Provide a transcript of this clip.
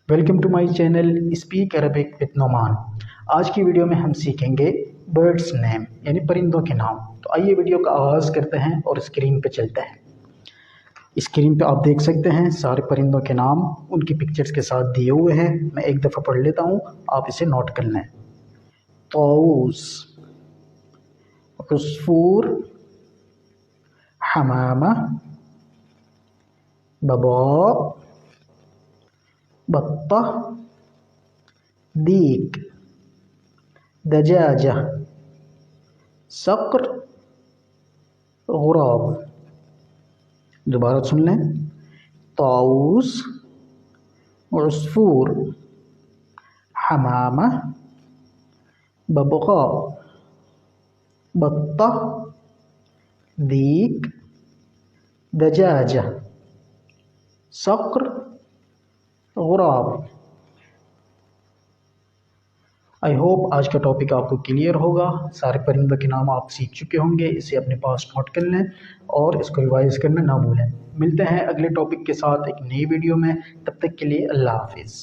Welcome to my channel speak Arabic with Noman. आज की video में हम सीखेंगे बर्ड्स नेम यानी परिंदों के नाम। तो आइए वीडियो का आगाज़ करते हैं और स्क्रीन पे चलते हैं। स्क्रीन पे आप देख सकते हैं सारे परिंदों के नाम उनकी पिक्चर्स के साथ दिए हुए हैं। मैं एक दफ़ा पढ़ लेता हूँ, आप इसे नोट कर लें। तौस, उसफूर, हमामा, बबा, बत्ता, दीक, दजाजा, सक्र, गुराब। दोबारा सुन लें। ताऊस, उसफूर, हमामा, बबगा, बत्ता, दीक, दजाजा, सक्र, गुराब। आई होप आज का टॉपिक आपको क्लियर होगा। सारे परिंदों के नाम आप सीख चुके होंगे। इसे अपने पास नोट कर लें और इसको रिवाइज करना ना भूलें। मिलते हैं अगले टॉपिक के साथ एक नई वीडियो में। तब तक के लिए अल्लाह हाफिज़।